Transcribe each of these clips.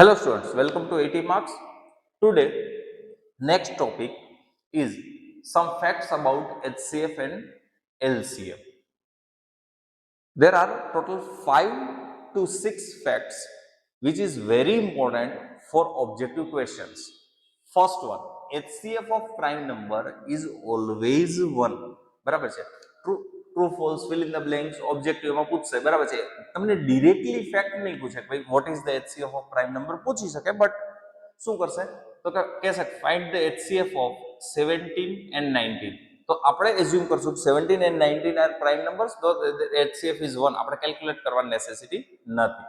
Hello students, welcome to 80 marks. Today, next topic is some facts about HCF and LCF. There are total 5 to 6 facts which is very important for objective questions. First one, HCF of prime number is always 1. બરાબર છે. True false fill in the blanks ઓબ્જેક્ટિવમાં પૂછશે. બરાબર છે. તમને directly fact નહીં પૂછે કે ભાઈ what is the HCF of prime number પૂછી શકે, બટ શું કરશે તો કે કહેશે find the HCF of 17 and 19. તો આપણે એઝ્યુમ કરશું 17 and 19 આર પ્રાઇમ નંબર્સ, તો HCF ઇઝ 1. આપણે કેલ્ક્યુલેટ કરવાની નેસેસિટી નથી.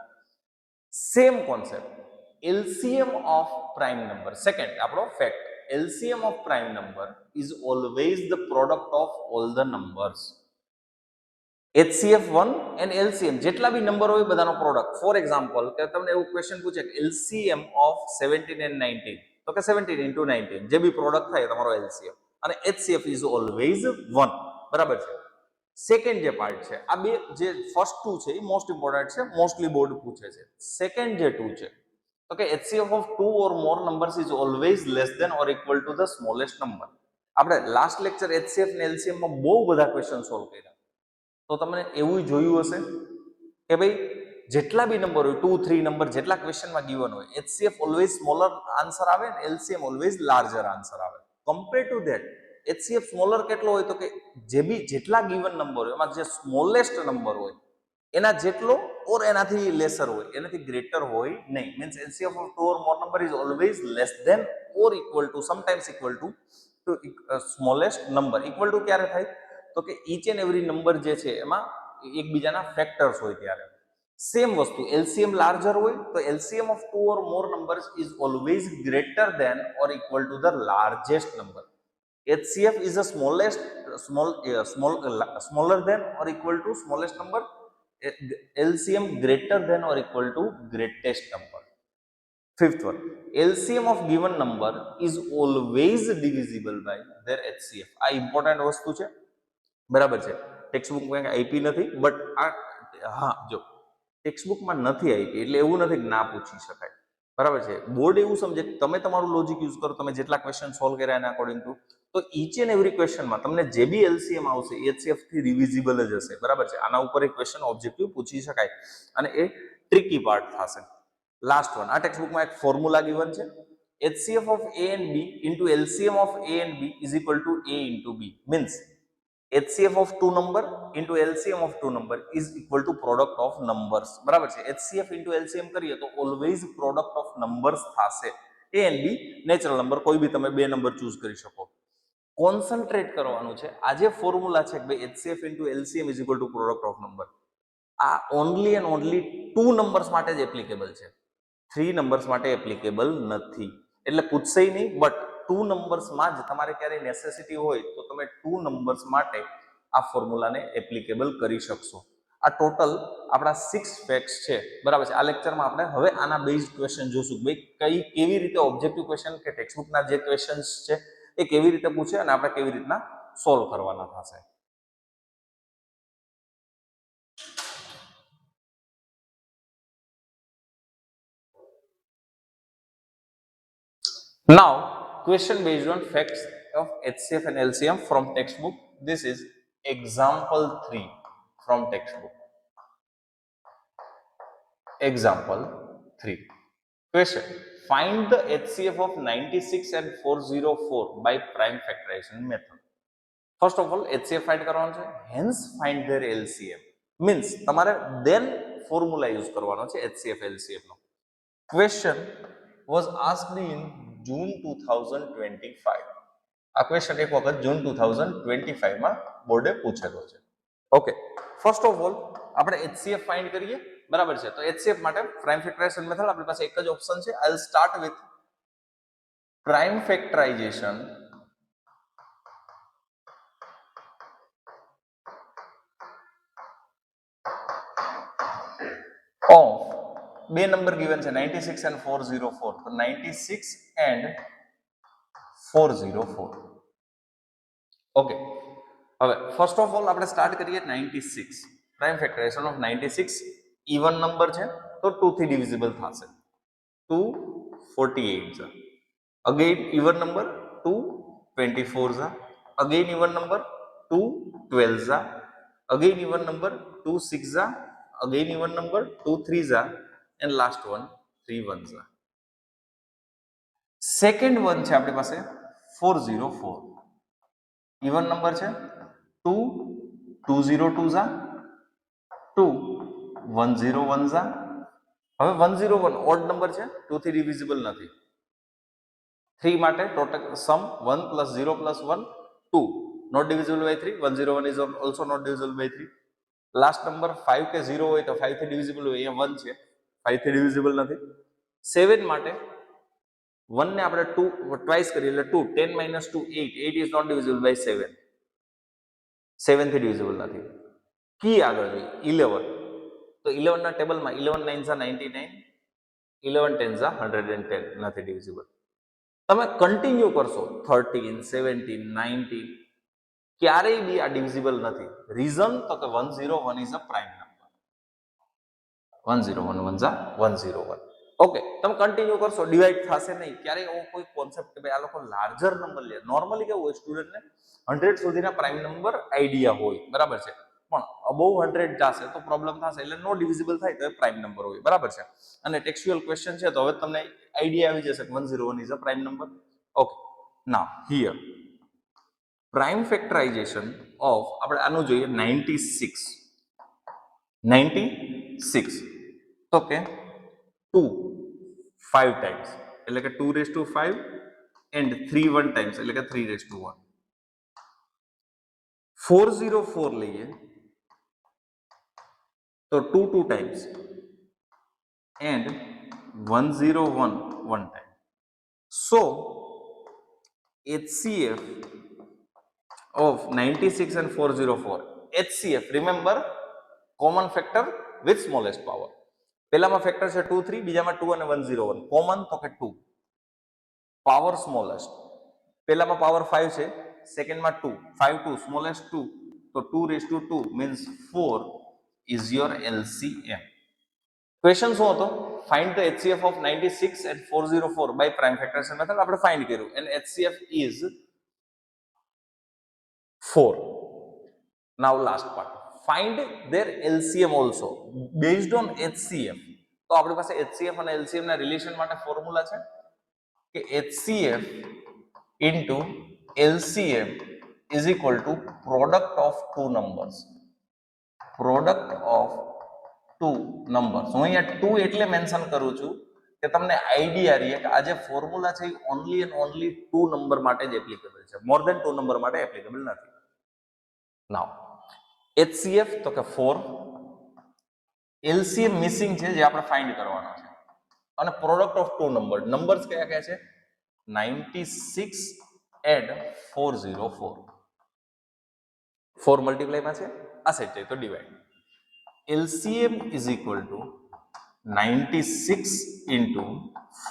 Same concept LCM of prime number. Second આપણો fact, LCM of prime number is always the product of all the numbers. HCF 1 and LCM જેટલા બી number હોય બધાનો product. For example કે તમને એવું ક્વેશ્ચન પૂછે કે LCM of 17 and 19, તો કે 17 into 19 જે બી પ્રોડક્ટ થાય તમારો LCM, અને HCF is always 1. બરાબર છે. સેકન્ડ જે પાર્ટ છે, આ બે જે ફર્સ્ટ ટુ છે એ મોસ્ટ ઇમ્પોર્ટન્ટ છે, મોસ્ટલી બોર્ડ પૂછે છે. સેકન્ડ જે ટુ છે, okay, HCF of 2 or more numbers is always less than or equal to the smallest number. આપણે લાસ્ટ લેક્ચર HCF ને LCM માં બહુ બધા ક્વેશ્ચન સોલ્વ કર્યા, તો તમને એવું જોયું હશે કે ભાઈ જેટલા બી નંબર હોય 2 3 નંબર જેટલા ક્વેશ્ચનમાં ગિવન હોય, HCF ઓલવેઝ સ્મોલર આન્સર આવે ને LCM ઓલવેઝ લાર્જર આન્સર આવે. Compare to that HCF smaller કેટલો હોય તો કે જેટલા ગિવન નંબર હોય એમાં જે સ્મોલેસ્ટ નંબર હોય એના જેટલો ઓર એનાથી લેસર હોય, એનાથી ગ્રેટર હોય નહીં. Means LCF of 2 or more number is always less than or equal to, sometimes equal to smallest number. Equal to ક્યારે થાય તો કે each and every number જે છે એમાં એકબીજાના ફેક્ટર્સ હોય ત્યારે. સેમ વસ્તુ LCM લાર્જર હોય તો LCM of 2 or more numbers is always greater than or equal to the largest number. HCF is the smaller than or equal to smallest number. LCM greater than or equal to greatest number. Fifth one, LCM of given number is always divisible by their HCF. આ important વસ્તુ છે. બરાબર છે. ટેક્સ્ટબુકમાં આપી નથી, but આ હા જો ટેક્સ્ટબુકમાં નથી આપી એટલે એવું નથી કે ના પૂછી શકાય. બરાબર છે. બોર્ડ એવું સમજે કે તમે તમારું લોજિક યુઝ કરો, તમે જેટલા ક્વેશ્ચન સોલ્વ કર્યા એના અકોર્ડિંગ ટુ, તો ઈચ એન્ડ એવરી ક્વેશ્ચનમાં તમને જે બી LCM આવશે HCF થી રિવિઝિબલ જ હશે. બરાબર છે. આના ઉપર એક ક્વેશ્ચન ઓબ્જેક્ટિવ પૂછી શકાય અને એ ટ્રિકી પાર્ટ થશે. લાસ્ટ વન, આ ટેક્સ્ટબુકમાં એક ફોર્મ્યુલા ગિવન છે. HCF of A and B into LCM of A and B is equal to A into B. Means HCF of 2 number into LCM of 2 number is equal to product of numbers. બરાબર છે. HCF into LCM કરીએ તો always product of numbers થશે. A and B natural number, કોઈ બી તમે બે number choose કરી શકો. કોન્સન્ટ્રેટ કરવાનું છે આ જે ફોર્મ્યુલા છે કે ભાઈ HCF into LCM is equal to product of number, આ ઓનલી એન્ડ ઓનલી 2 નંબર્સ માટે જ એપ્લિકેબલ છે, 3 નંબર્સ માટે એપ્લિકેબલ નથી. એટલે પૂછશે નહીં, બટ 2 નંબર્સમાં જ તમારે ક્યારે નેસેસિટી હોય તો તમે 2 નંબર્સ માટે આ ફોર્મ્યુલાને એપ્લિકેબલ કરી શકશો. આ ટોટલ આપણા 6 ફેક્ટ્સ છે. બરાબર છે. આ લેક્ચરમાં આપણે હવે આના બેઝડ ક્વેશ્ચન જોશું કે ભાઈ કેવી રીતે ઓબ્જેક્ટિવ ક્વેશ્ચન કે ટેક્સ્ટબુકના જે ક્વેશ્ચન્સ છે એ કેવી રીતે પૂછે અને આપણે કેવી રીતના સોલ્વ કરવાના થશે. Now, question based on facts of HCF and LCM from textbook. This is example 3 from textbook. Example 3. Question. Find the HCF of 96 and 404 by prime factorization method. First of all, HCF find કરવાનો છે, hence find their LCM. Means તમારે then formula use કરવાનો છે HCF LCM no. Question was asked in June 2025. આ question એક વખત જૂન 2025 માં બોર્ડે પૂછેલો છે. ઓકે, ફર્સ્ટ ઓફ ઓલ આપણે HCF ફાઇન્ડ કરીએ. બરાબર છે. તો HCF માટે પ્રાઇમ ફેક્ટરાઇઝેશન મેથડ આપણી પાસે એક જ ઓપ્શન છે. I will start with prime factorization of બે નંબર ગિવન છે 96 and 404. તો 96 and 404. ઓકે, હવે ફર્સ્ટ ઓફ ઓલ આપણે સ્ટાર્ટ કરીએ 96. Prime factorization of 96 even number છે તો 2 થી ડિવિઝિબલ થશે. 2 48 जा, again even number 2 24 जा, again even number 2 12 जा, again even number 2 6 जा, again even number 2 3 जा, and last one 3 1 जा. Second one છે આપણી પાસે 404, even number છે 2 202 जा, 2 101 जा. હવે 101 ઓડ નંબર છે, 2 થી ડિવિઝિબલ નથી. 3 માટે total sum 1 plus 0 plus 1 2, not divisible by 3. 101 is also not divisible by 3. Last number 5 કે 0 હોય તો 5 થી ડિવિઝિબલ હોય, અહીંયા 1 છે, 5 થી ડિવિઝિબલ નથી. 7 માટે 1 ને આપણે 2 ટ્વાઇસ કરીએ એટલે 2, 10 minus 2 8, 8 is not divisible by 7, 7 થી ડિવિઝિબલ નથી. કી આગળ જોઈએ 11, તો 11 ના ટેબલમાં 11 9s are 99, 11 10s are 110, નથી ડિવિઝિબલ. તમે કન્ટિન્યુ કરશો 13 17 19, ક્યારેય બી આ ડિવિઝિબલ નથી. રીઝન તો કે 101 is a prime number, 101 1s are 101. Okay, તમે કન્ટિન્યુ કરશો ડિવાઈડ થશે નહીં. ક્યારેય એવો કોઈ કોન્સેપ્ટ કે ભાઈ આ લોકો લાર્જર નંબર લે, નોર્મલી કેવું હોય સ્ટુડન્ટને 100 સુધીના પ્રાઇમ નંબર આઈડિયા હોય, બરાબર છે, પણ અબોવ 100 જશે તો પ્રોબ્લેમ થશે, એટલે નો ડિવિઝિબલ થાય તો એ પ્રાઇમ નંબર હોય, બરાબર છે. અને ટેક્સ્ચ્યુઅલ ક્વેશ્ચન છે તો હવે તમને આઈડિયા આવી જશે કે 101 is a prime number. Okay, now here prime factorization of, આપણે આનું જોઈએ 96, તો કે 2 5 ટાઈમ્સ એટલે કે 2^5 એન્ડ 3 1 ટાઈમ્સ એટલે કે 3^1. 404 લઈએ તો 2 2 times and 101 1 time. So HCF of 96 and 404, HCF remember common factor with smallest power. પહેલામાં ફેક્ટર છે 2 3, બીજામાં 2 અને 101, કોમન તો કે 2, પાવર સ્મોલેસ્ટ. પહેલામાં પાવર 5 છે, સેકન્ડમાં 2, 5 2 સ્મોલેસ્ટ 2, તો 2^2 means 4 is your LCM. Question શું હતો? Find the HCF of 96 and 404 by prime factorization method. આપણે ફાઇન્ડ કર્યું and HCF is 4. Now last part, find their LCM also based on HCF. તો આપણી પાસે HCF અને LCM ના રિલેશન માટે ફોર્મ્યુલા છે કે HCF into LCM is equal to product of two numbers. Product of two numbers. હું અહીંયા 2 એટલે મેન્શન કરું છું કે તમને આઈડિયા રહે કે આ જે ફોર્મ્યુલા છે એ ઓનલી એન્ડ ઓનલી 2 નંબર માટે જ એપ્લિકેબલ છે, મોર ધેન 2 નંબર માટે એપ્લિકેબલ નથી. નાઉ HCF તો કે 4, LCM મિસિંગ છે જે આપણે ફાઇન્ડ કરવાનો છે, અને પ્રોડક્ટ ઓફ ટુ નંબર્સ કયા કયા છે? 96 એન્ડ 404. 4 મલ્ટીપ્લાયમાં છે, આ સાઈડ જાય તો divide. LCM is equal to 96 into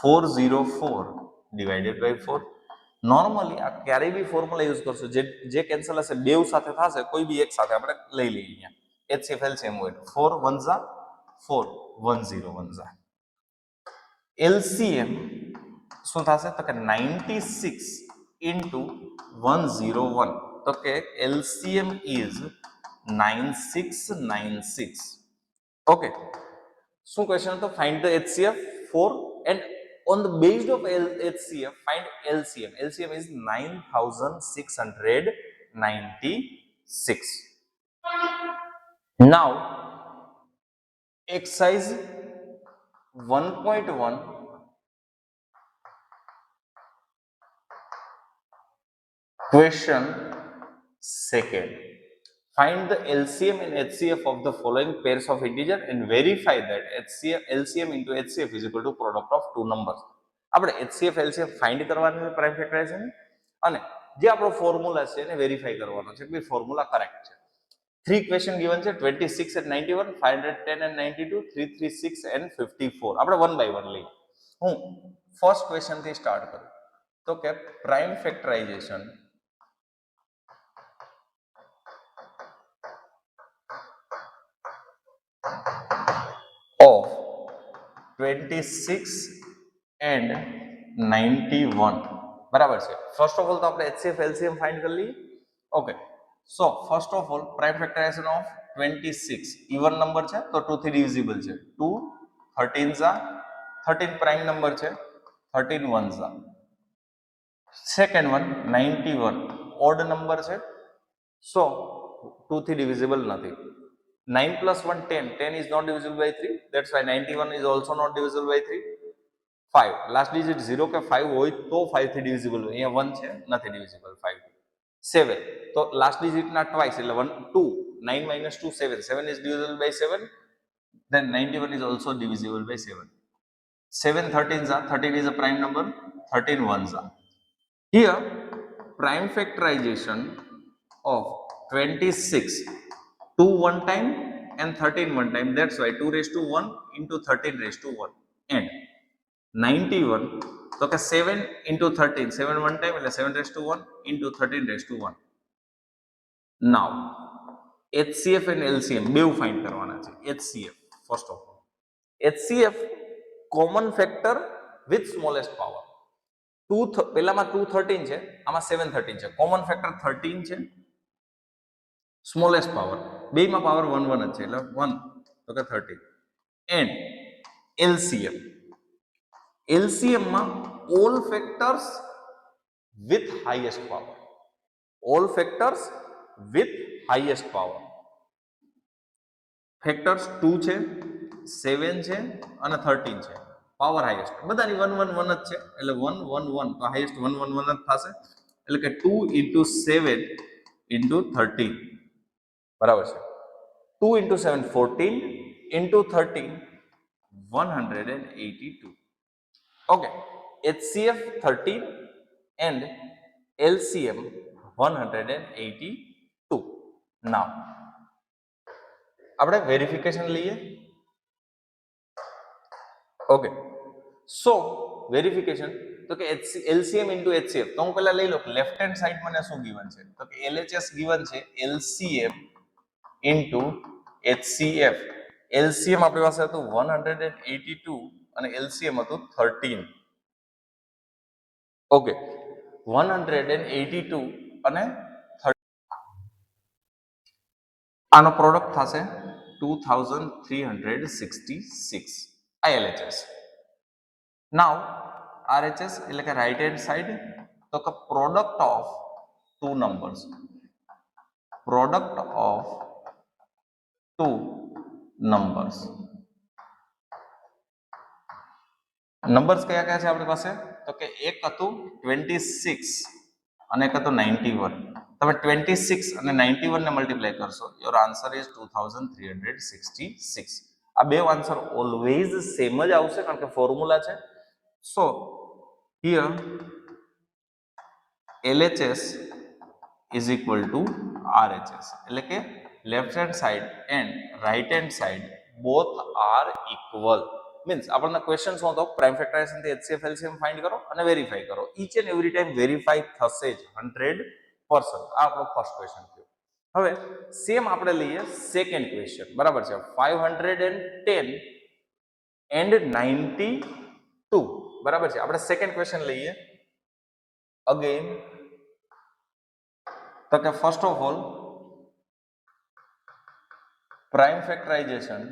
404 divided by 4. Normally આ ક્યારેય બી ફોર્મ્યુલા યુઝ કરશો, જે કેન્સલ હશે બેવ સાથે થશે, કોઈ બી એક સાથે આપણે લઈ લઈએ. અહીંયા HCF LCM હોય 4 1s are 4 101s are. LCM શું થશે તો કે 96 into 101, તો કે LCM is 9696. ઓકે, શું ક્વેશ્ચન હતો? Find the HCF 4 and on the basis of HCF find LCM. LCM is 9696. Now exercise 1.1 question second. Find the LCM and HCF of the following pairs of integer and verify that LCM into HCF is equal to product of two numbers. આપણે HCF LCM find કરવાનું છે prime ફેક્ટરાઇઝેશન, અને જે આપણો formula છે એને verify કરવાનો છે કે ફોર્મ્યુલા કરેક્ટ છે. 3 ક્વેશ્ચન ગિવન છે 26 and 91, 510 and 92, 336 and 54. આપણે 1 by 1 લઈએ. હું ફર્સ્ટ ક્વેશ્ચન થી સ્ટાર્ટ કરું તો કે પ્રાઇમ ફેક્ટરાઇઝેશન of 26 એન્ડ 91 બરાબર છે. ફર્સ્ટ ઓફ ઓલ તો આપણે HCF LCM ફાઇન્ડ કરી લઈએ. Okay, so first of all prime factorization of 26 even number છે તો 2 થી ડિવિઝિબલ છે. 2 13 ઝા 13 પ્રાઇમ નંબર છે, 13 1 Jha. Second one 91 odd number છે, સો 2 થી ડિવિઝિબલ નથી. 9 plus 1 10, 10 is not divisible by 3, that's why 91 is also not divisible by 3. 5 last digit 0 કે 5 હોય તો 5 થી ડિવિઝિબલ હોય, અહીંયા 1 છે નથી ડિવિઝિબલ 5. 7 તો લાસ્ટ ડિજિટ ના ટ્વાઇસ એટલે 1 2, 9 minus 2 7, 7 is divisible by 7, then 91 is also divisible by 7. 7 13 Jha 13 is a prime number, 13 1 Jha. Here prime factorization of 26 2 one time and 13 one time, that's why 2 raised to 1 into 13 raised to 1 and 91 તો કે 7 into 13 7 one time એટલે 7 raised to 1 into 13 raised to 1. Now HCF and LCM બેઉ find કરવાના છે. HCF first of all, HCF common factor with smallest power. પેલામાં 2 13 છે, આમાં 7 13 છે, કોમન ફેક્ટર 13 છે, સ્મોલેસ્ટ પાવર બેમાં પાવર 1 1 જ છે એટલે 1 તો કે 13. એન્ડ LCM માં all factors with highest power, all factors with highest power. Factors 2 છે, 7 છે અને 13 છે, પાવર હાઈએસ્ટ બધાની 1 1 1 જ છે એટલે 1 1 1 તો હાઈએસ્ટ 1 1 1 જ થશે એટલે કે 2 into 7 into 13 બરાબર છે. 2 into 7 14 into 13 182. Okay, HCF 13 and LCM 182. Now આપણે વેરિફિકેશન લઈએ. ઓકે, સો વેરિફિકેશન તો કે LCM into HCF તો હું પહેલા લઈ લો લેફ્ટ હેન્ડ સાઈડ મને શું ગિવન છે તો કે LHS ગિવન છે LCM into HCF. LCM આપણી પાસે હતું 182 અને LCM હતું 13. ઓકે, 182 અને 13 આનો પ્રોડક્ટ થશે 2366 આ LHS. નાવ RHS એટલે કે રાઈટ હેન્ડ સાઈડ તો કે product of two numbers, product of two numbers. Numbers કયા કયા છે આપણી પાસે તો કે એક હતું 26 અને એક હતું 91. તમે 26 અને 91 ને મલ્ટીપ્લાય કરશો, યોર આન્સર ઇઝ 2366. આ બે આન્સર ઓલવેઝ સેમ જ આવશે કારણ કે ફોર્મ્યુલા છે. સો here LHS is equal to RHS એટલે કે left hand side and right hand side both are equal. Means આપણને ક્વેશ્ચન શું હતો પ્રાઇમ ફેક્ટરાઇઝેશન થી HCF LCM ફાઇન્ડ કરો અને વેરીફાઈ કરો. Each and every time verify થશે જ 100%. આ આપણો ફર્સ્ટ ક્વેશ્ચન થયો. હવે સેમ આપણે લઈએ સેકન્ડ ક્વેશ્ચન બરાબર છે 510 એન્ડ 92 બરાબર છે. આપણે સેકન્ડ ક્વેશ્ચન લઈએ અગેન તો કે first of all prime factorization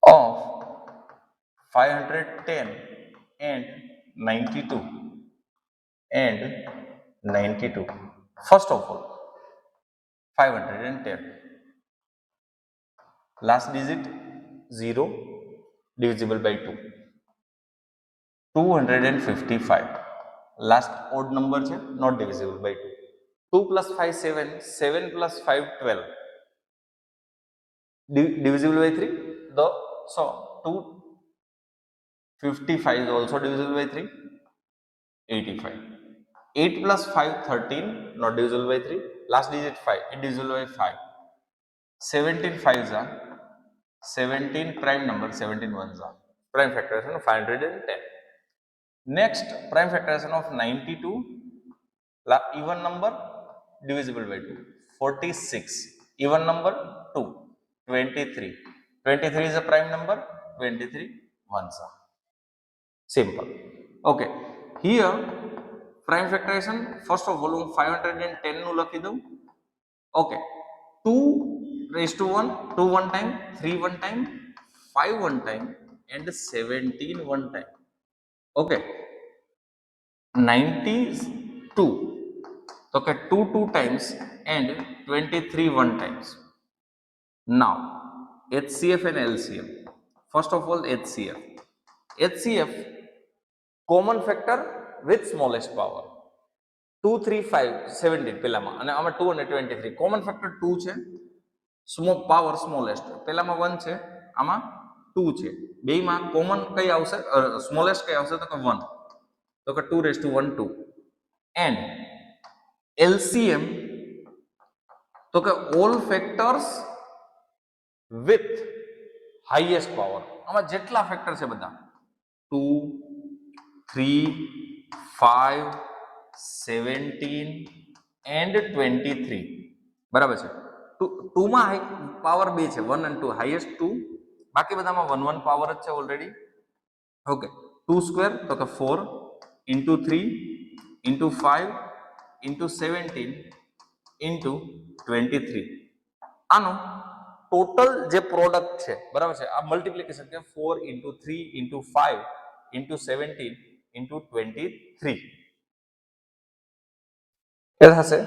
of 510 and 92 and 92. First of all 510 last digit 0 divisible by 2, 255 last odd number છે not divisible by 2. 2 plus 5 7, 7 plus 5 12 divisible by 3. So 255 is also divisible by 3, 85. 8 plus 5 13 not divisible by 3, last digit 5 it divisible by 5. 17 5s are 17 prime number, 17 ones are prime factorization of 510. Next prime factorization of 92 even number divisible by 2. 46. Even number 2. 23. 23 is a prime number. 23 ones are. Simple. Okay. Here prime factorization first of all 510 નું લખી દઉં. Okay. 2 raised to 1, 2 one time, 3 one time, 5 one time and 17 one time. Okay. 92. Okay, 2 2 times and 23 one times. Now, HCF and LCM. First of all, HCF. HCF, common factor with smallest power. 2, 3, 5, 17 પેલામાં અને આમાં 2 અને 23. Common factor 2 છે, small power smallest. પેલામાં 1 છે, આમાં 2 છે. બેયમાં common કઈ આવશે? સ્મોલેસ્ટ કઈ આવશે? તો કે 1. તો કે 2 raised to 1 2. એન્ડ LCM તો કે all factors with highest power. આમાં જેટલા ફેક્ટર છે બધા 2, 3, 5, 17 and 23. બરાબર છે. 2 માં પાવર 2 છે, 1 and 2, હાઈએસ્ટ 2. બાકી બધામાં 1 1 પાવર જ છે ઓલરેડી. ઓકે, 2 સ્ક્વેર તો કે 4 into 3 into 5 into 17 into 23. આનો ટોટલ જે પ્રોડક્ટ છે, બરાબર છે, આ મલ્ટીપ્લિકેશન કે 4 into 3 into 5 into 17 into 23 એ થશે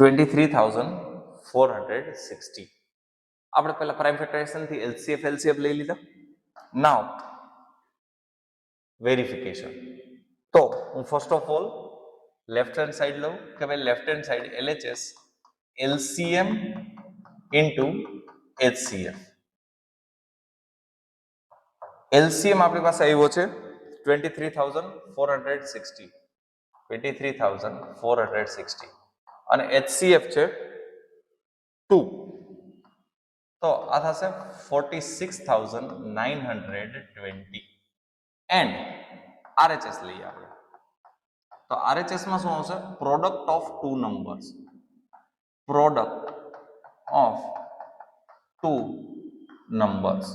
23,460. આપણે પહેલા પ્રાઇમ ફેક્ટરાઇઝેશન થી LCF લઈ લીધા. નાઉ વેરિફિકેશન. તો હું first of all left hand side લઉં કે ભાઈ left hand side LHS LCM into HCF. LCM આપણી પાસે આવ્યો છે 23,460 23,460 અને HCF છે 2. તો આ થશે 46,920 એન્ડ RHS લઈએ આપણે. તો RHS માં શું આવશે? Product of two numbers. Product of two numbers.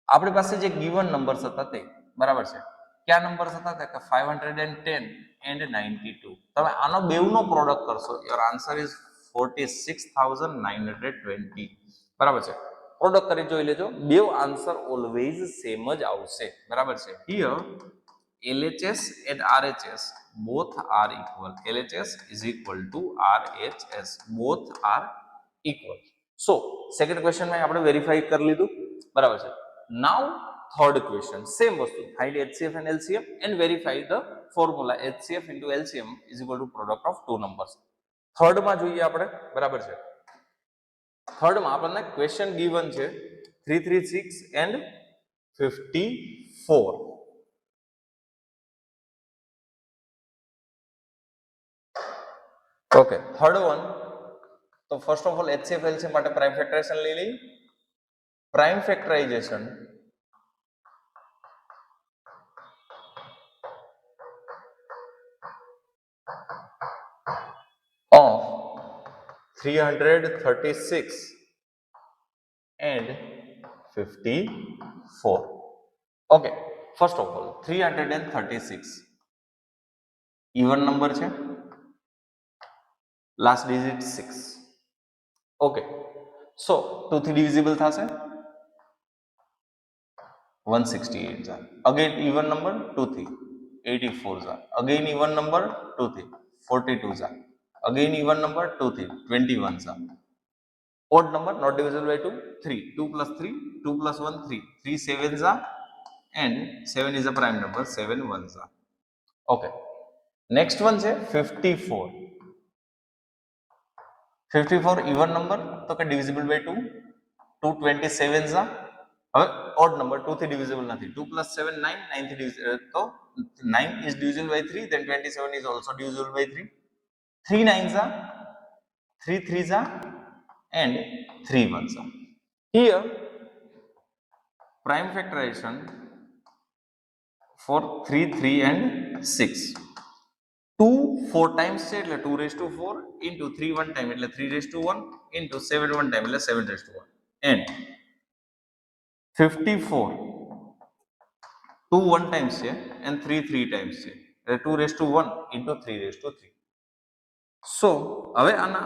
આપણી પાસે જે ગિવન નંબર્સ હતા તે, બરાબર છે, કયા નંબર્સ હતા? કે 510 and 92. તમે આનો બેવનો પ્રોડક્ટ કરશો, યોર આન્સર ઇઝ 46,920. બરાબર છે. પ્રોડક્ટ કરી જોઈ લેજો, બેવ આન્સર ઓલવેઝ સેમ જ આવશે. બરાબર છે. Here LHS and RHS both are equal. LHS is equal to RHS. Both are equal. So second question માં આપણે વેરીફાઈ કરી લીધું. બરાબર છે. Now third question, same વસ્તુ, find HCF and LCM and verify the formula HCF into LCM is equal to product of two numbers. Third માં જોઈએ આપણે. બરાબર છે. થર્ડ માં આપણને ક્વેશ્ચન ગિવન છે 336 and 54. Okay, third one. તો first of all HCF LCM માટે પ્રાઇમ ફેક્ટરાઇઝેશન લઈ લઈ. Prime factorization of 336 and 54. Okay, first of all 336 even number છે, last digit 6. Okay, so 2 થી divisible થશે 168 છે. again even number 2 થી 84 છે. again even number 2 થી 42 છે. again even number 2 થી 21 છે. odd number not divisible by 2 3. 2 plus 3 2 plus 1 3 3 sevens are and 7 is a prime number, 7 ones are. Okay, next one છે 54. 54 even number તો કે divisible by 2 2 27s are. હવે odd number 2 થી divisible નથી. 2 plus 7 9 9 થી divisible, તો 9 is divisible by 3, then 27 is also divisible by 3. 3 9s are, 3 3s are and 3 ones are. Here prime factorization 4, 3, 3 and 6. 2 4 times છે એટલે 2 raised to 4 into 3 1 time એટલે 3 raised to 1 into 7 1 time એટલે 7 raised to 1 and 54 2 1 times છે and 3 3 times છે એટલે 2 raised to 1 into 3 raised to 3. So હવે આના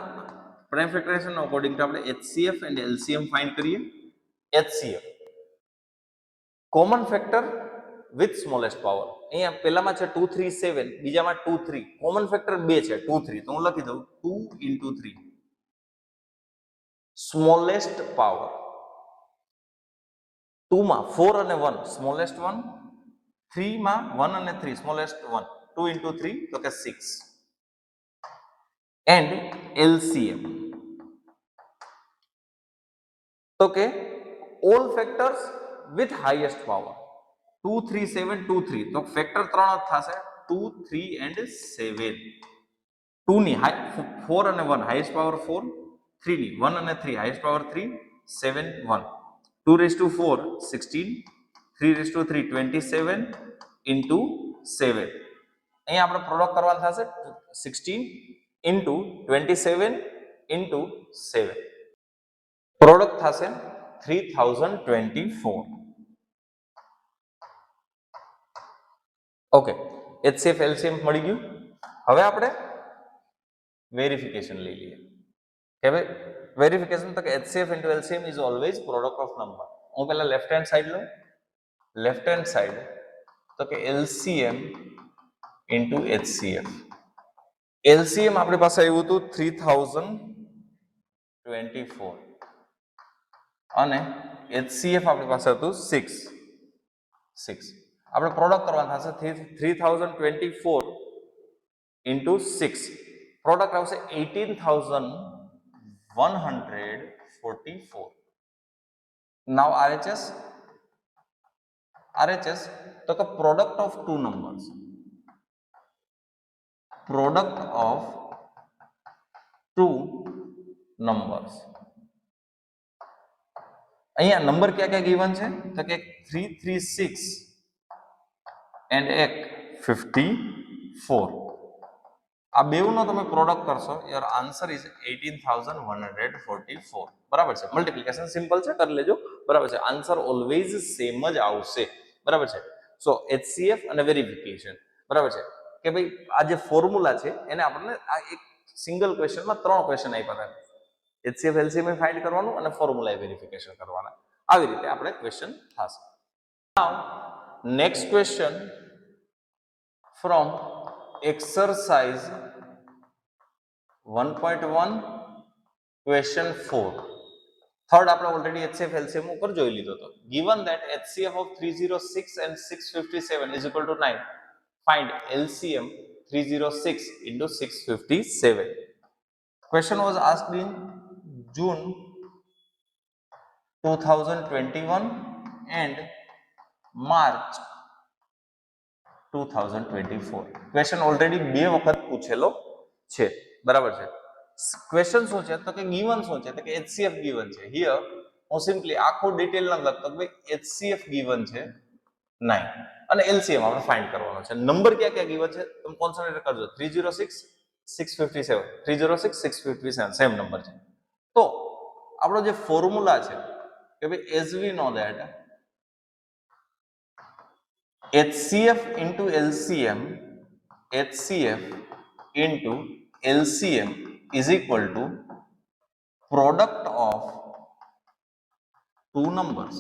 prime ફેક્ટરાઇઝેશન according to આપણે HCF and LCM ફાઇન્ડ કરીએ. HCF common factor with smallest power. અહીંયા પહેલામાં છે 2 3 7, બીજામાં 2 3. કોમન ફેક્ટર 2 છે 2 3, તો હું લખી દઉં 2 into 3. સ્મોલેસ્ટ પાવર 2 માં 4 અને 1 સ્મોલેસ્ટ 1, 3 માં 1 અને 3 સ્મોલેસ્ટ 1, 2 into 3 તો કે 6. એન્ડ LCM તો કે all factors with highest power. 2 3 7 2 3 તો ફેક્ટર 3 જ થશે 2 3 and 7. 2 ની 4 અને 1 હાઈએસ્ટ પાવર 4, 3 ની 1 અને 3 highest power 3, 7 1. 2 raised to 4 16, 3 raised to 3 27 into 7. અહીંયા આપણે પ્રોડક્ટ કરવાનું થશે 16 into 27 into 7. પ્રોડક્ટ થશે 3024. ઓકે, HCF LCM મળી ગયું. હવે આપણે વેરિફિકેશન લઈ લઈએ કે ભાઈ વેરિફિકેશન તો કે HCF into LCM is always product of number. હું પહેલા લેફ્ટ હેન્ડ સાઈડ લઉં. લેફ્ટ હેન્ડ સાઈડ તો કે LCM into HCF. LCM આપણી પાસે આવ્યું હતું 3024 અને HCF આપણી પાસે હતું 6. આપણે પ્રોડક્ટ કરવાના થશે 3024 into 6. પ્રોડક્ટ આવશે 18144. Now RHS તો કે product of two numbers. Product of two numbers. અહીંયા નંબર ક્યાં ક્યાં ગીવન છે તો કે 336 and એક 54. આ બેવનો તમે પ્રોડક્ટ કરશો યોર આન્સર ઇઝ 18144. બરાબર છે. મલ્ટીપ્લિકેશન સિમ્પલ છે, કરી લેજો. બરાબર છે. આન્સર ઓલવેઝ સેમ જ આવશે. બરાબર છે. સો HCF અને વેરિફિકેશન. બરાબર છે કે ભાઈ આ જે ફોર્મ્યુલા છે એને આપણને આ એક સિંગલ ક્વેશ્ચનમાં 3 ક્વેશ્ચન આપ્યા હતા. HCF LCM ફાઇન્ડ કરવાનું અને ફોર્મ્યુલા વેરિફિકેશન કરવાના. આવી રીતે આપણે ક્વેશ્ચન થશે. Now next question from exercise 1.1 question 4. Third આપણે ઓલરેડી HCF LCM ઉપર જોઈ લીધો હતો. Given that HCF of 306 and 657 is equal to 9, find LCM 306 into 657. Question was asked in June 2021 and March 2024. Question already 2 વખત પૂછેલો છે. બરાબર છે. ક્વેશ્ચન શું છે તો કે ગિવન શું છે તો કે HCF ગિવન છે. હિયર હું સિમ્પલી આખું ડિટેલ ન લખતો કે ભાઈ HCF ગિવન છે 9 અને LCM આપણે ફાઇન્ડ કરવાનો છે. નંબર ક્યાં ક્યાં ગિવન છે તમે કોન્સન્ટ્રેટ કરજો. 306 657 306 657 સેમ નંબર છે. તો આપણો જે ફોર્મ્યુલા છે કે ભાઈ as we know that HCF into LCM is equal to product of two numbers.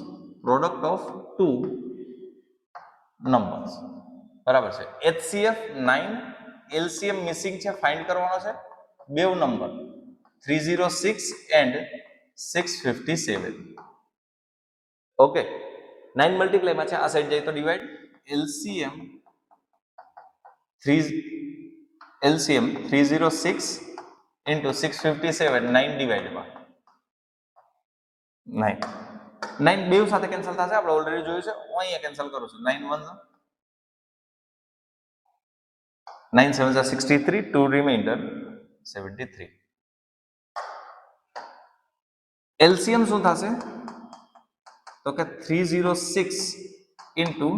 બરાબર છે. HCF 9, LCM મિસિંગ છે, ફાઇન્ડ કરવાનો છે. બે નંબર 306 and 657. ઓકે, 9 મલ્ટીપ્લાય માં છે, આ સાઈડ જાય તો ડિવાઈડ. LCM 306 into 657 9 ડિવાઈડ માં 9 બે સાથે કેન્સલ થશે. આપણે ઓલરેડી જોયું છે. હું અહીંયા કેન્સલ કરું છું. 9 1 9 7 63, 2 રિમાઇન્ડર 73. LCM શું થશે તો કે 306 into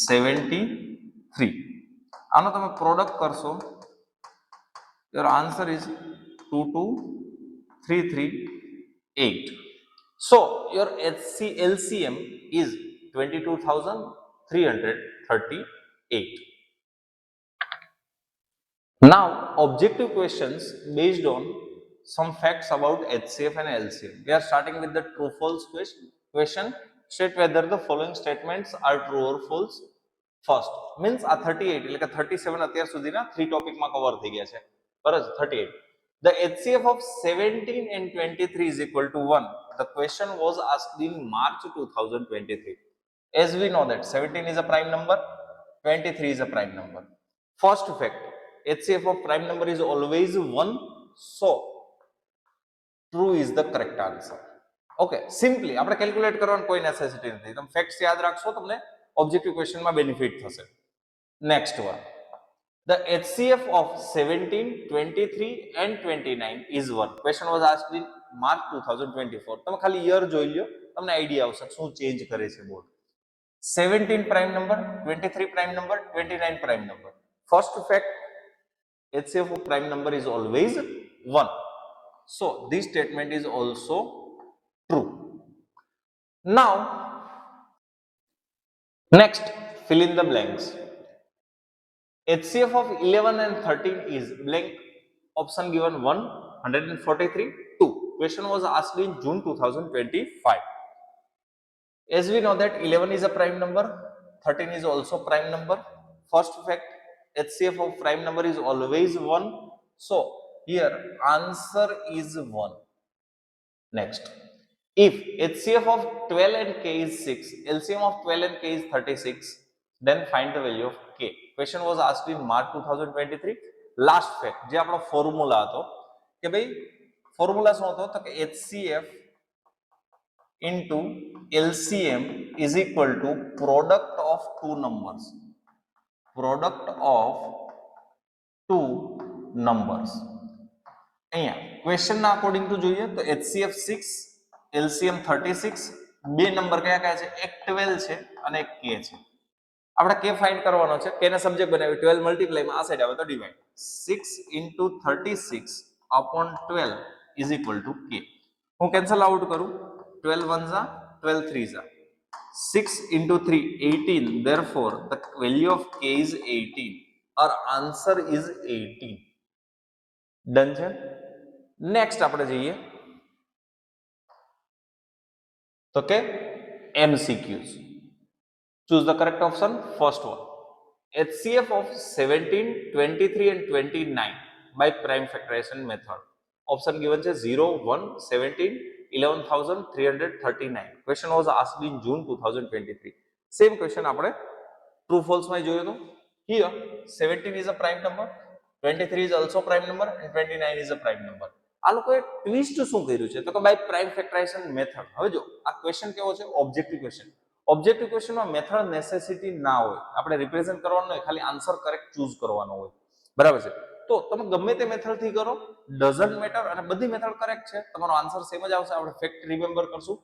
73. આનો તમે પ્રોડક્ટ કરશો, your answer is 22338. So your LCM is 22,338. Now objective questions based on some facts about HCF and LCM. We are starting with the true false question. State whether the following statements are true or false. First means આ 38 એટલે કે 37 અત્યાર સુધીના 3 ટોપિકમાં cover થઈ ગયા છે. બરાબર 38. The HCF of 17 and 23 is equal to 1. The question was asked in March 2023. As we know that 17 is a prime number, 23 is a prime number. First fact, HCF of prime number is always 1, so true is the correct answer. Okay, simply આપણે calculate કરવાની કોઈ necessity નથી. તમે facts યાદ રાખશો તમને objective ક્વેશ્ચનમાં benefit થશે. Next one, the HCF of 17, 23 and 29 is 1. Question was asked in March 2024. તમે ખાલી યર જોઈ લ્યો, તમને આઈડિયા આવશે શું ચેન્જ કરે છે board. 17 prime number, 23 prime number, 29 prime number. First fact, HCF of prime number is always 1. So this statement is also true. Now, next, fill in the blanks. HCF of 11 and 13 is blank. Option given 1, 143, 2. Question was asked in June 2025. As we know that 11 is a prime number, 13 is also prime number. First fact, HCF of prime number is always 1. So here answer is 1. Next, if HCF of 12 and K is 6, LCM of 12 and K is 36, then find the value of K. Question was asked in March 2023. Last fact, જે આપણો formula હતો કે ભાઈ formula શું હતો તો કે HCF into LCM is equal to product of two numbers. Product of two numbers. અહીંયા ક્વેશ્ચનના અકોર્ડિંગ ટુ જોઈએ તો HCF 6, LCM 36, બે નંબર કયા કયા છે? એક 12 છે અને એક K છે. આપણે K ફાઇન્ડ કરવાનો છે. K ને સબ્જેક્ટ બનાવી 12 મલ્ટીપ્લાય માં આ સાઈડ આવે તો divide. 6 into 36 upon 12 is equal to K. હું કેન્સલ આઉટ કરું. 12 1s are 12 3s are 6 into 3 18. Therefore the value of K is 18. Our answer is 18. Done છે. નેક્સ્ટ આપણે જઈએ તો કે MCQs. Choose the correct option. First one, HCF of 17, 23 and 29 by prime factorization method. Option given છે 0, 1, 17, 11,339. Question was asked in June 2023. Same question આપણે true false માં જોયો તો. Here 17 is a prime number, 23 is also prime number and 29 is a prime number. આ લોકોએ twist શું કર્યું છે તો કે બાય પ્રાઇમ ફેક્ટરાઇઝેશન મેથડ. હવે જો આ ક્વેશ્ચન કેવો છે? Objective question. ઓબ્જેક્ટિવ ક્વેશ્ચનમાં મેથડ નેસેસિટી ના હોય, આપણે રિપ્રેઝન્ટ કરવાનું હોય, ખાલી આન્સર કરેક્ટ ચૂઝ કરવાનો હોય. બરાબર છે? તો તમે ગમે તે મેથડ થી કરો, ડઝન્ટ મેટર, અને બધી મેથડ કરેક્ટ છે, તમારો આન્સર સેમ જ આવશે. આપણે ફેક્ટ રિમેમ્બર કરશું.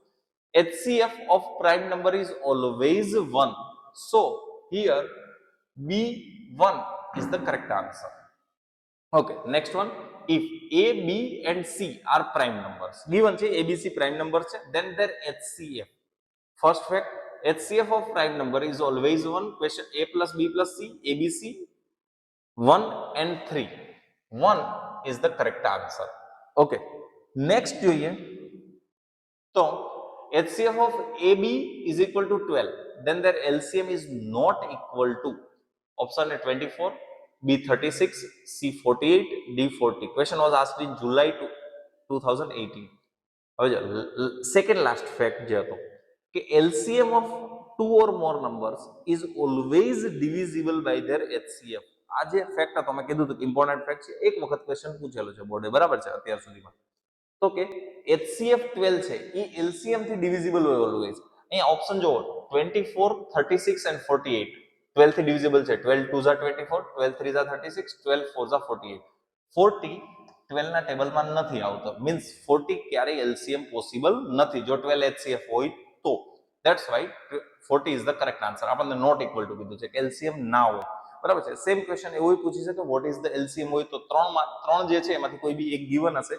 HCF of prime number is always 1. So here B1 is the correct answer. Okay, next one. If A, B and C are prime numbers, given છે ABC prime number છે, then their HCF. First fact, HCF of prime number is always 1. Question, A plus B plus C, ABC 1 and 3. 1 is the correct answer. Okay, next જોઈએ તો HCF of AB is equal to 12. Then their LCM is not equal to. Option A 24, B 36, C 48, D 40. Question was asked in July 2018. હવે second last fact જે હતો કે LCM of two or more numbers is always divisible by their HCF. આ જે fact હતો મેં કીધું હતું ઇમ્પોર્ટન્ટ ફેક્ટ છે, એક વખત ક્વેશ્ચન પૂછેલો છે બોર્ડે, બરાબર છે અત્યાર સુધીમાં. તો કે HCF 12 છે એ LCM થી ડિવિઝિબલ હોય ઓલવેઝ. અહીંયા ઓપ્શન જુઓ 24, 36 and 48. 12 થી ડિવિઝિબલ છે. 12 2s are 24, 12 3s are 36, 12 4s are 48. 40 12 ના ટેબલમાં નથી આવતો, મીન્સ 40 ક્યારે LCM પોસિબલ નથી જો 12 HCF હોય તો. That's why 40 is the correct answer. આપણને નોટ ઇક્વલ ટુ કીધું છે કે એલસીએમ ના હોય, બરાબર છે. સેમ ક્વેશ્ચન એવું પૂછી છે કે વોટ ઇઝ ધ એલસીએમ હોય તો ત્રણ જે છે એમાંથી કોઈ બી એક ગિવન હશે,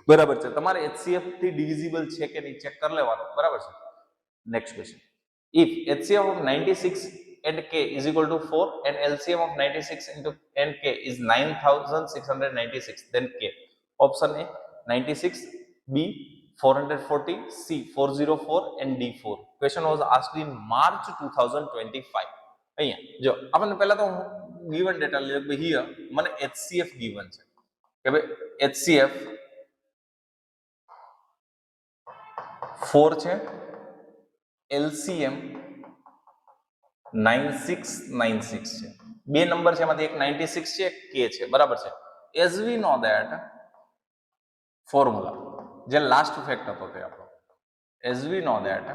બરાબર છે. તમારે HCF થી ડિવિઝિબલ છે કે નહીં ચેક કરી લેવાનું, બરાબર છે. Next question, if HCF of 96 and k is equal to 4 and LCM of 96 into and k is 9696, then k. Option A 96, B 440, C 404 and D 4. Question was asked in March 2025. અહીંયા જો આપણને પહેલા તો given data લઈએ કે here મને HCF given છે કે ભાઈ HCF 4 છે, LCM 9696 છે. બે નંબર છે એમાંથી એક 96 છે, એક k છે, બરાબર છે. As we know that formula જે લાસ્ટ ફેક્ટ હતો તે આપણો, as we know that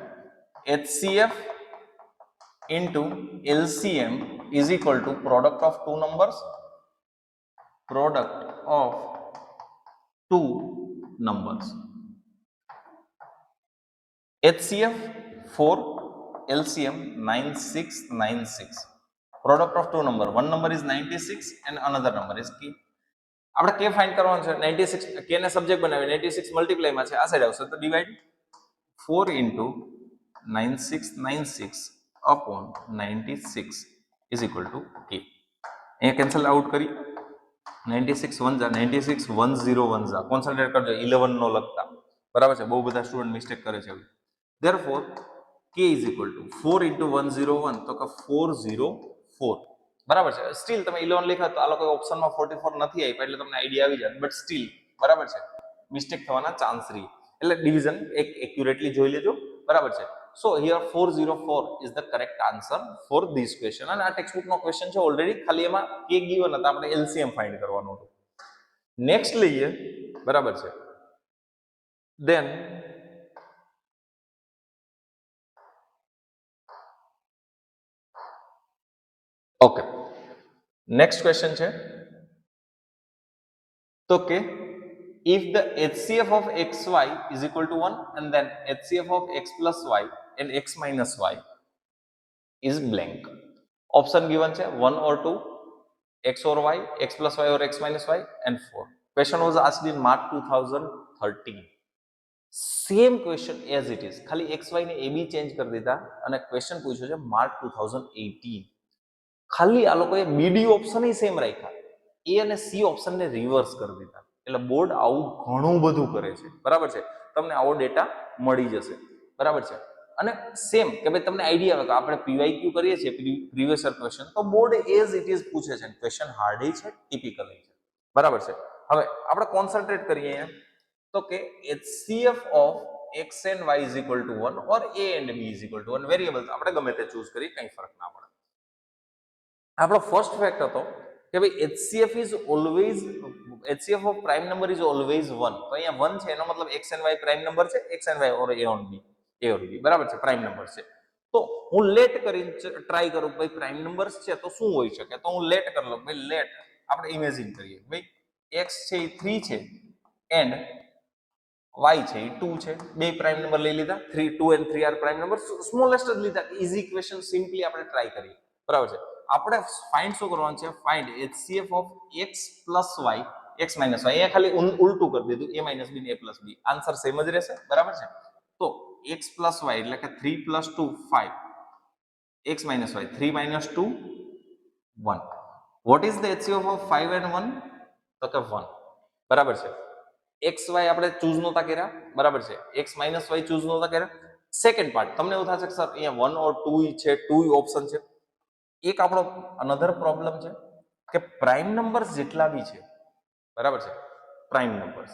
HCF into LCM is equal to product of two numbers, HCF 4, LCM 9696, product of two number, one number is 96 and another number is k. આપણે k find કરવાનું છે. 96 k ને subject બનાવી 96 multiply માં છે, આ side આવશે તો divide 4 into 9696 upon 96 is equal to k. અહીંયા કેન્સલ આઉટ કરી 96 1 જા 96 101 જા, કોન્સન્ટ્રેટ કરજો 11 નો લખતા, બરાબર છે. બહુ બધા સ્ટુડન્ટ મિસ્ટેક કરે છે. therefore k is equal to 4 into 101 તો કે 404, બરાબર છે. સ્ટીલ તમે 11 લખ્યા તો આ લોકો ઓપ્શનમાં 44 નથી આપ્યા એટલે તમને આઈડિયા આવી જાય, બટ સ્ટીલ બરાબર છે મિસ્ટેક થવાના ચાન્સ રહી, એટલે ડિવિઝન એક એક્યુરેટલી જોઈ લેજો, બરાબર છે. સો here 404 is the correct answer for this question. અને આ ટેક્સ્ટબુક નો ક્વેશ્ચન છે ઓલરેડી, ખાલી એમાં કે ગિવન હતા, આપણે એલસીએમ ફાઇન્ડ કરવાનું હતું. નેક્સ્ટ લઈએ, બરાબર છે. દેન ઓકે, નેક્સ્ટ ક્વેશ્ચન છે તો કે if the HCF of xy is equal to 1 and then HCF of x plus y and x minus y is blank. Option given છે 1 or 2, x or y, x plus y or x minus y and 4. Question was asked in March 2013. Same question as it is, ખાલી xy ને ab change કરી દીધા અને question પૂછ્યો છે March 2018. ખાલી આ લોકોએ બીડી ઓપ્શન સેમ રાખ્યા, એ અને સી ઓપ્શન ને રિવર્સ કરી દીધા. એટલે બોર્ડ આવું ઘણું બધું કરે છે, બરાબર છે. તમને આવો ડેટા મળી જશે, બરાબર છે. અને સેમ કે ભાઈ તમને આઈડિયા આવે કે આપણે પીવાયક્યુ કરીએ છીએ પ્રીવિયસ યર ક્વેશ્ચન, તો બોર્ડ એઝ ઇટ ઇઝ પૂછે છે. ક્વેશ્ચન હાર્ડ છે, ટિપિકલી છે, બરાબર છે. હવે આપણે કોન્સન્ટ્રેટ કરીએ તો કે HCF of x and y is equal to 1 or a and b is equal to 1, variable આપણે ગમે તે ચૂઝ કરી, કંઈ ફરક ના પડે. આપણો ફર્સ્ટ ફેક્ટ હતો કે ભાઈ HCF of prime number is always 1. તો અહીંયા 1 છે એનો મતલબ x and y prime number છે, x and y or a or b, બરાબર છે, પ્રાઇમ નંબર છે. તો હું લેટ કરીને ટ્રાય કરું ભાઈ પ્રાઇમ નંબર્સ છે તો શું હોઈ શકે, તો હું લેટ કરી લઉં. ભાઈ લેટ આપણે ઇમેજિન કરીએ, ભાઈ x છે એ 3 છે એન્ડ y છે એ 2 છે, બે પ્રાઇમ નંબર લઈ લીધા, 3 2 and 3 are prime number, smallest જ લીધા. ઈઝી ઇક્વેશન સિમ્પલી આપણે ટ્રાય કરીએ, બરાબર છે. આપણે ફાઇન્ડ શું કરવાનું છે, find HCF of x plus y x minus y. અહીંયા ખાલી ઉલટું કરી દીધું, a minus b ને a plus b, answer same જ રહેશે, બરાબર છે. તો x plus y એટલે કે 3 plus 2 5, x minus y 3 minus 2 1. what is the HCF of 5 and 1? તો કે 1, બરાબર છે. x y આપણે ચૂઝ નહોતા કર્યા, બરાબર છે. x minus y ચૂઝ નહોતા કર્યા. સેકન્ડ પાર્ટ તમને એવું થશે કે સર અહીંયા 1 ઓર 2 છે, 2 ઓપ્શન છે. એક આપણો અનધર પ્રોબ્લેમ છે કે પ્રાઇમ નંબર્સ જેટલા બી છે, બરાબર છે, પ્રાઇમ નંબર્સ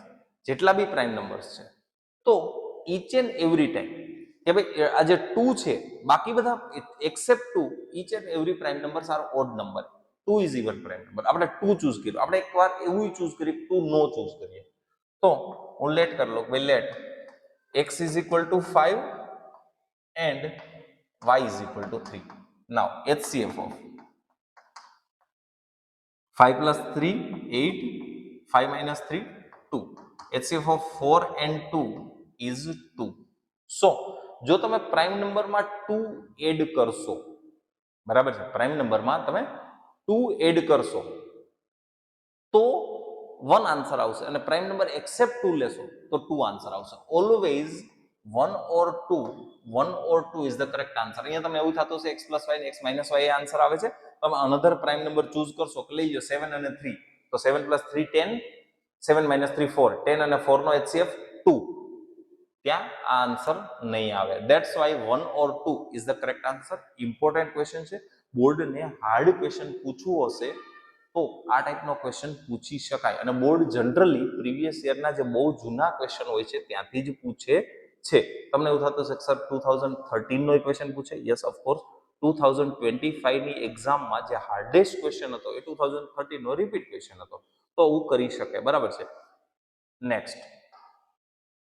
જેટલા બી પ્રાઇમ નંબર્સ છે, તો ઈચ એન્ડ એવરી ટાઈમ કે ભાઈ આ જે 2 છે, બાકી બધા accept 2, each and every prime numbers R odd number. 2 is even prime number. આપણે 2 ચૂઝ કર્યું, આપણે એકવાર એવું ચૂઝ કર્યું 2 નો ચૂઝ કરીએ, તો હું લેટ કરી લો ભાઈ late x is equal to 5 and y is equal to 3. now HCF of 5 plus 3 8, 5 minus 3 2, HCF of 4 and 2 is 2. so જો તમે પ્રાઇમ નંબરમાં 2 એડ કરશો, બરાબર છે, પ્રાઇમ નંબરમાં તમે 2 એડ કરશો તો 1 આન્સર આવશે, અને પ્રાઇમ નંબર એક્સેપ્ટ 2 લેશો તો 2 આન્સર આવશે. Always 1 or 2 is the correct answer. અહીંયા તમે એવું થતું હશે x + y x - y એ આન્સર આવે છે, તમે અનધર પ્રાઇમ નંબર ચૂઝ કરશો કે લઈ લો 7 અને 3, તો 7 + 3 10, 7 - 3 4, 10 અને 4 નો HCF 2, ત્યાં આ આન્સર નહીં આવે. That's why 1 or 2 is the correct answer. Important question છે. બોર્ડને હાર્ડ ક્વેશ્ચન પૂછવું હશે તો આ ટાઈપનો ક્વેશ્ચન પૂછી શકાય, અને બોર્ડ જનરલી પ્રીવિયસ યરના જે બહુ જૂના ક્વેશ્ચન હોય છે ત્યાંથી જ પૂછે છે. તમને એવું થતું હશે સર 2013 નો ક્વેશ્ચન પૂછે? Yes of course. 2025 ની એક્ઝામમાં જે હાર્ડેસ્ટ ક્વેશ્ચન હતો એ 2013 નો રિપીટ ક્વેશ્ચન હતો, તો આવું કરી શકે, બરાબર છે. નેક્સ્ટ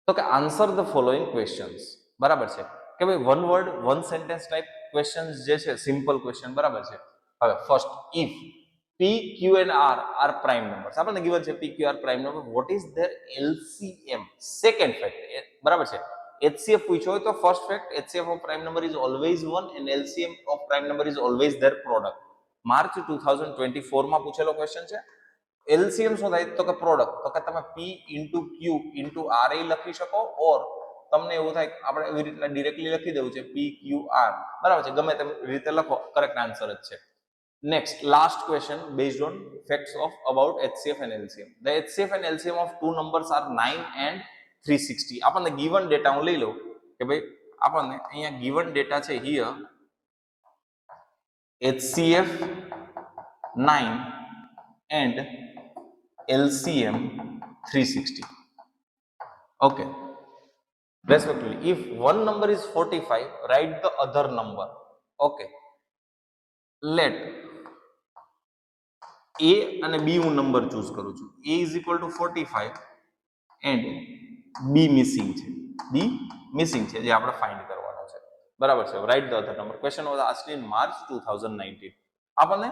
તો કે આન્સર ધ ફોલોઈંગ ક્વેશ્ચન્સ, બરાબર છે કે ભાઈ one word one sentence type questions જે છે, સિમ્પલ ક્વેશ્ચન, બરાબર છે. હવે first, if P, Q and R are prime numbers. આપણને given છે P, Q, R prime number. What is their LCM? Second fact, બરાબર છે. HCF પૂછ્યો હોય તો first fact, HCF of prime number is always 1 and LCM of prime number is always their product. March 2024 માં પૂછેલો question છે. LCM શું થાય તો કે પ્રોડક્ટ, તો કે તમે P into Q into R એ લખી શકો, ઓર તમને એવું થાય આપણે એવી રીતના ડિરેક્ટલી લખી દેવું છે P, Q, R, બરાબર છે. ગમે તેમ રીતે લખો, કરેક્ટ આન્સર જ છે. Next, last question based on facts of about HCF and LCM. The HCF and LCM of two numbers are 9 and 360. આપણને given data હું લઈ લઉં કે ભાઈ આપણને અહીંયા given data છે here HCF 9 and LCM 360. Okay. Respectively, if one number is 45, write the other number. Okay. Let A અને B હું નંબર ચૂઝ કરું છું. A is equal to 45 and B missing છે. B મિસિંગ છે જે આપણે find કરવાનો છે. બરાબર છે. Write the other number. Question was asked in March 2019. આપણને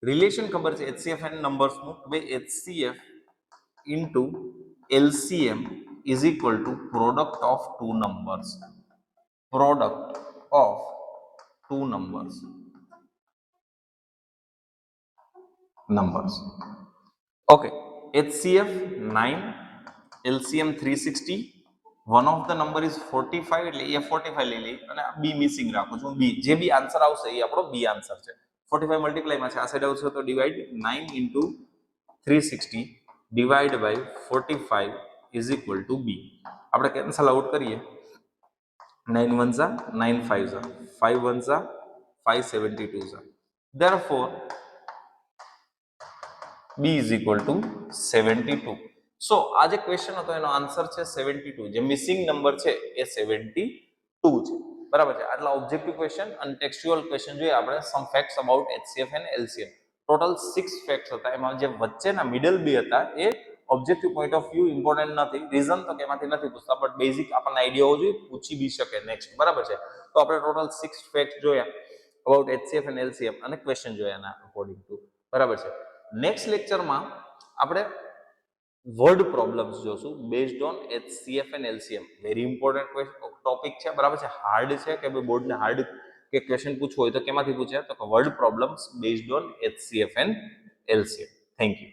રિલેશન ખબર છે HCF એન્ડ નંબર્સનું કે ભાઈ HCF into LCM is equal to product of two numbers. Product of two numbers. Okay, HCF 9, LCM 360. One of the number is 45, એટલે એ 45 લઈ લઈ અને B missing રાખું છું. B જે બી આન્સર આવશે એ આપણો B આન્સર છે. 45 મલ્ટીપ્લાયમાં છે, આ સાઈડ આવશે તો divide 9 into 360 divide by 45 is equal to B. આપણે કેન્સલ આઉટ કરીએ. 9 1 Jha 9 5 Jha 5 1 Jha 572 Jha. Therefore B is equal to 72. So આ જે ક્વેશ્ચન હતો એનો આન્સર છે 72. જે મિસિંગ નંબર છે એ 72 છે. બરાબર છે. આટલા ઓબ્જેક્ટિવ ક્વેશ્ચન અને ટેક્સ્ચ્યુઅલ ક્વેશ્ચન જોઈએ આપણે. Some facts about HCF and LCM. Total 6 facts હતા. એમાં જે વચ્ચેના મિડલ બી હતા એ objective point of view important નથી. રીઝન તો કે એમાંથી નથી પૂછતા, બટ બેઝિક આપણને આઈડિયા હોવો જોઈએ, પૂછી બી શકે નેક્સ્ટ. બરાબર છે. તો આપણે ટોટલ 6 ફેક્ટ્સ જોયા અબાઉટ HCF એન્ડ LCM અને ક્વેશ્ચન જોયા એના અકોર્ડિંગ ટુ. બરાબર છે. નેક્સ્ટ લેક્ચરમાં આપણે વર્ડ પ્રોબ્લેમ્સ જોશું based on HCF and LCM. Very important topic છે. બરાબર છે. હાર્ડ છે કે ભાઈ બોર્ડને હાર્ડ કે ક્વેશ્ચન પૂછવું હોય તો કેમાંથી પૂછે તો word problems based on HCF and LCM. Thank you.